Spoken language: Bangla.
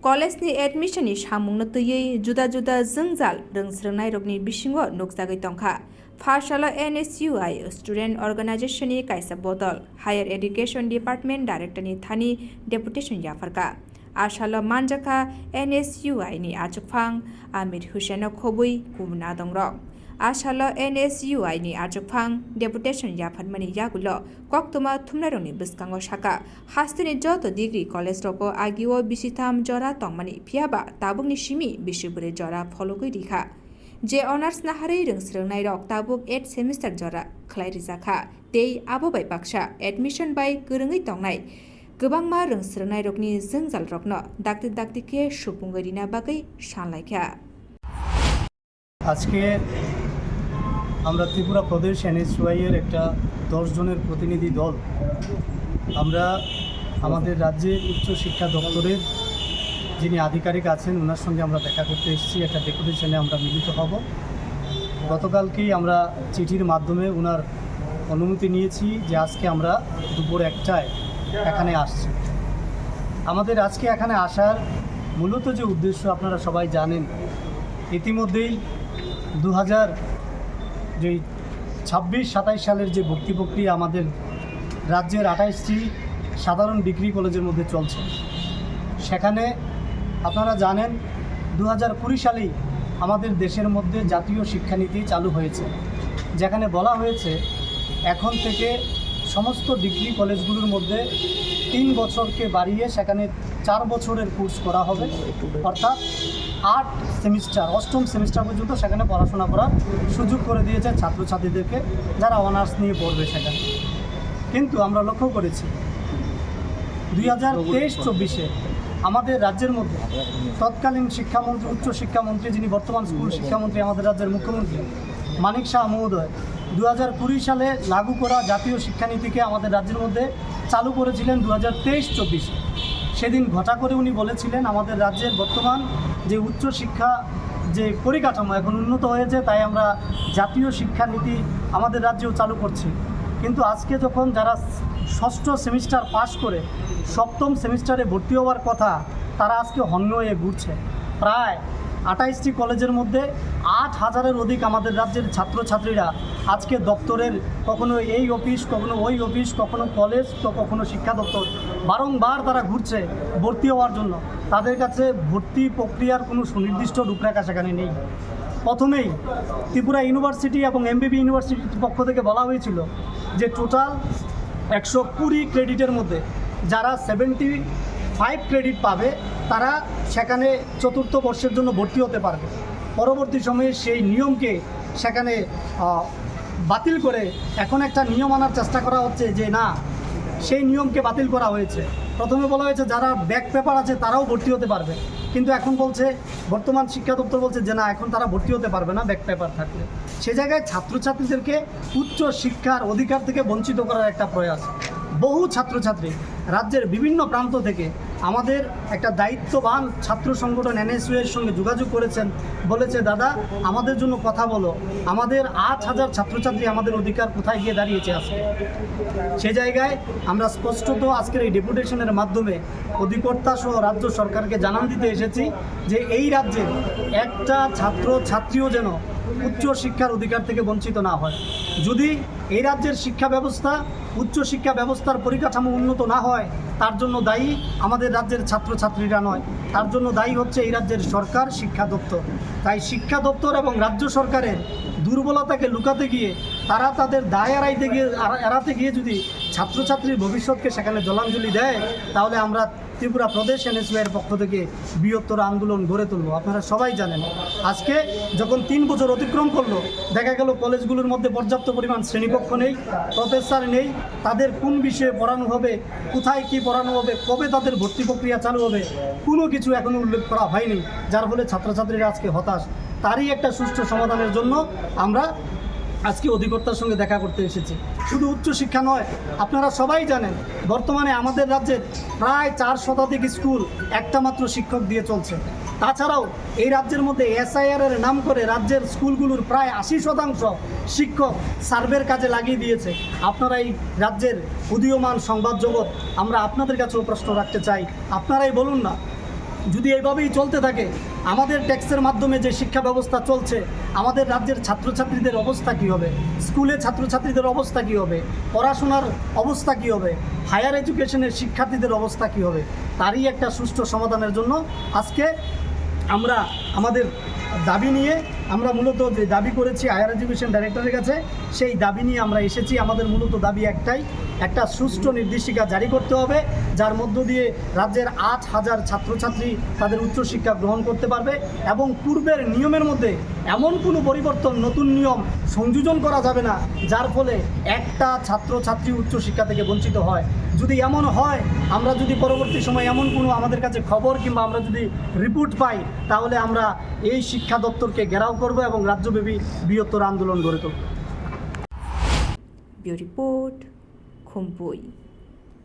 कलेजनि एडमिशननि सामुंनो तैयै जुदा जुदा जोंजाल रोंस्रोंनाय रगनि बिसिङाव नुगजागै दंखा पाठशाला NSUI स्टुडेन्ट अर्गानाइजेशननि कायसा बदल हायर एडुकेशन डिपार्टमेन्ट डाइरेक्टरनि थानि डेपुटेशन याफारका आशाल मानजाखा NSUI नि आचुकफां आमिर हुसैन खबुई गुबुना दंरं आशाल NSUI नि आचुकफां डेपुटेशन याफारमानि यागुल कक्तमा थुमनारंनि बिस्कांगो साका हास्तिनि जत डिग्री कलेज रको आगिओ बिसिथाम जरा तंमानि फियाबा ताबुकनि सिमि बिसिबुरे जरा फलगै रिखा जे अनार्स नाहारै रोंस्रोंनाय रक ताबुक 8 सेमिस्टार जरा खलाय रिजाखा तै आबोबाय बाक्सा एडमिशन बाय गोरोङै तंनाय गोबांमा रोंस्रोंनाय रकनि जोंजाल रकनो दाक्ति दाक्तिके सुपुंगरिना बागै सानलायखा আজকে আমরা ত্রিপুরা প্রদেশ NSUI এর একটা 10 জনের প্রতিনিধি দল আমরা আমাদের রাজ্যের উচ্চ শিক্ষা দপ্তরের যিনি আধিকারিক আছেন ওনার সঙ্গে আমরা দেখা করতে এসেছি একটা ডেপুটেশনে আমরা মিলিত হব গতকালকেই আমরা চিঠির মাধ্যমে ওনার অনুমতি নিয়েছি যে আজকে আমরা দুপুর 1টায় এখানে আসছি আমাদের আজকে এখানে আসার মূলত যে উদ্দেশ্য আপনারা সবাই জানেন ইতিমধ্যেই 2026-27 সালের যে ভর্তি প্রক্রিয়া আমাদের রাজ্যের 28টি সাধারণ ডিগ্রি কলেজের মধ্যে চলছে সেখানে আপনারা জানেন 2020 সালেই আমাদের দেশের মধ্যে জাতীয় শিক্ষানীতি চালু হয়েছে যেখানে বলা হয়েছে এখন থেকে সমস্ত ডিগ্রি কলেজগুলোর মধ্যে 3 বছরকে বাড়িয়ে সেখানে 4 বছরের কোর্স করা হবে অর্থাৎ 8 সেমিস্টার 8ম সেমিস্টার পর্যন্ত সেখানে পড়াশোনা করার সুযোগ করে দিয়েছে ছাত্রছাত্রীদেরকে যারা অনার্স নিয়ে পড়বে সেখানে কিন্তু আমরা লক্ষ্য করেছি 2023-24-এ আমাদের রাজ্যের মধ্যে তৎকালীন শিক্ষামন্ত্রী উচ্চ শিক্ষামন্ত্রী যিনি বর্তমান স্কুল শিক্ষামন্ত্রী আমাদের রাজ্যের মুখ্যমন্ত্রী মানিক শাহ মহোদয় 2020 সালে লাগু করা জাতীয় শিক্ষানীতিকে আমাদের রাজ্যের মধ্যে চালু করেছিলেন 2023-24-এ সেদিন ঘটা করে উনি বলেছিলেন আমাদের রাজ্যের বর্তমান যে উচ্চ শিক্ষা যে পরিকাঠামো এখন উন্নত হয়েছে তাই আমরা জাতীয় শিক্ষানীতি আমাদের রাজ্যেও চালু করছি কিন্তু আজকে যখন যারা 6ষ্ঠ সেমিস্টার পাস করে 7ম সেমিস্টারে ভর্তি হওয়ার কথা তারা আজকে হন্য হয়ে ঘুরছে প্রায় 28টি কলেজের মধ্যে 8,000-এর অধিক আমাদের রাজ্যের ছাত্রছাত্রীরা আজকে দপ্তরের কখনো এই অফিস কখনো ওই অফিস কখনো কলেজ তো কখনো শিক্ষা দপ্তর বারংবার তারা ঘুরছে ভর্তি হওয়ার জন্য তাদের কাছে ভর্তি প্রক্রিয়ার কোনো সুনির্দিষ্ট রূপরেখা সেখানে নেই প্রথমেই ত্রিপুরা ইউনিভার্সিটি এবং MBB ইউনিভার্সিটির পক্ষ থেকে বলা হয়েছিল যে টোটাল 120 ক্রেডিটের মধ্যে যারা 75 ক্রেডিট পাবে তারা সেখানে চতুর্থ বর্ষের জন্য ভর্তি হতে পারবে পরবর্তী সময়ে সেই নিয়মকে সেখানে বাতিল করে এখন একটা নিয়ম আনার চেষ্টা করা হচ্ছে যে না সেই নিয়মকে বাতিল করা হয়েছে প্রথমে বলা হয়েছে যারা ব্যাক পেপার আছে তারাও ভর্তি হতে পারবে কিন্তু এখন বলছে বর্তমান শিক্ষা দপ্তর বলছে যে না এখন তারা ভর্তি হতে পারবে না ব্যাক পেপার থাকলে সে জায়গায় ছাত্রছাত্রীদেরকে উচ্চ শিক্ষার অধিকার থেকে বঞ্চিত করার একটা প্রয়াস বহু ছাত্রছাত্রী রাজ্যের বিভিন্ন প্রান্ত থেকে আমাদের একটা দায়িত্ববান ছাত্র সংগঠন NSUI এর সঙ্গে যোগাযোগ করেছেন বলেছে দাদা আমাদের জন্য কথা বলো আমাদের 8,000 ছাত্রছাত্রী আমাদের অধিকার কোথায় গিয়ে দাঁড়িয়েছে আজকে সে জায়গায় আমরা স্পষ্টত আজকের এই ডেপুটেশনের মাধ্যমে অধিকর্তা সহ রাজ্য সরকারকে জানান দিতে এসেছি যে এই রাজ্যে একটা ছাত্রীও যেন উচ্চ শিক্ষার অধিকার থেকে বঞ্চিত না হয় যদি এই রাজ্যের শিক্ষা ব্যবস্থা উচ্চ শিক্ষা ব্যবস্থার পরিকাঠামো উন্নত না হয় তার জন্য দায়ী আমাদের রাজ্যের ছাত্রছাত্রীরা নয় তার জন্য দায়ী হচ্ছে এই রাজ্যের সরকার শিক্ষা দপ্তর তাই শিক্ষা দপ্তর এবং রাজ্য সরকারের দুর্বলতাকে লুকাতে গিয়ে তারা তাদের দায় এড়াতে গিয়ে যদি ছাত্রছাত্রীর ভবিষ্যৎকে সেখানে জলাঞ্জলি দেয় তাহলে আমরা ত্রিপুরা প্রদেশ NSUI এর পক্ষ থেকে বৃহত্তর আন্দোলন গড়ে তুলব আপনারা সবাই জানেন আজকে যখন 3 বছর অতিক্রম করলো দেখা গেল কলেজগুলোর মধ্যে পর্যাপ্ত পরিমাণ শ্রেণীকক্ষ নেই প্রফেসর নেই তাদের কোন বিষয়ে পড়ানো হবে কোথায় কী পড়ানো হবে কবে তাদের ভর্তি প্রক্রিয়া চালু হবে কোনো কিছু এখনও উল্লেখ করা হয়নি যার ফলে ছাত্রছাত্রীরা আজকে হতাশ তারই একটা সুষ্ঠু সমাধানের জন্য আমরা আজকে অধিকর্তার সঙ্গে দেখা করতে এসেছি শুধু উচ্চ শিক্ষা নয় আপনারা সবাই জানেন বর্তমানে আমাদের রাজ্যের প্রায় 4 শতাধিক স্কুল একটা মাত্র শিক্ষক দিয়ে চলছে তাছাড়াও এই রাজ্যের মধ্যে SIR এর নাম করে রাজ্যের স্কুলগুলোর প্রায় 80% শিক্ষক সার্ভের কাজে লাগিয়ে দিয়েছে আপনারা এই রাজ্যের উদীয়মান সংবাদ জগৎ আমরা আপনাদের কাছেও প্রশ্ন রাখতে চাই আপনারাই বলুন না যদি এইভাবেই চলতে থাকে, আমাদের ট্যাক্সের মাধ্যমে যে শিক্ষা ব্যবস্থা চলছে, আমাদের রাজ্যের ছাত্রছাত্রীদের অবস্থা কী হবে, স্কুলে ছাত্রছাত্রীদের অবস্থা কী হবে, পড়াশোনার অবস্থা কী হবে, হায়ার এডুকেশনের শিক্ষার্থীদের অবস্থা কী হবে, তারই একটা সুষ্ঠু সমাধানের জন্য আজকে আমরা আমাদের দাবি নিয়ে আমরা মূলত যে দাবি করেছি হায়ার এডুকেশন ডাইরেক্টরের কাছে, সেই দাবি নিয়ে আমরা এসেছি। আমাদের মূলত দাবি একটাই, একটা সুষ্ঠু নির্দেশিকা জারি করতে হবে, যার মধ্য দিয়ে রাজ্যের 8,000 ছাত্রছাত্রী তাদের উচ্চশিক্ষা গ্রহণ করতে পারবে এবং পূর্বের নিয়মের মধ্যে এমন কোনো পরিবর্তন, নতুন নিয়ম সংযোজন করা যাবে না যার ফলে একটা ছাত্রছাত্রী উচ্চশিক্ষা থেকে বঞ্চিত হয়। যদি এমন হয়, আমরা যদি পরবর্তী সময় এমন কোনো আমাদের কাছে খবর কিংবা আমরা যদি রিপোর্ট পাই, তাহলে আমরা এই শিক্ষা দপ্তরকে ঘেরাও করব এবং রাজ্যব্যাপী বৃহত্তর আন্দোলন গড়ে তুলব। Bureau report, খুমপুই।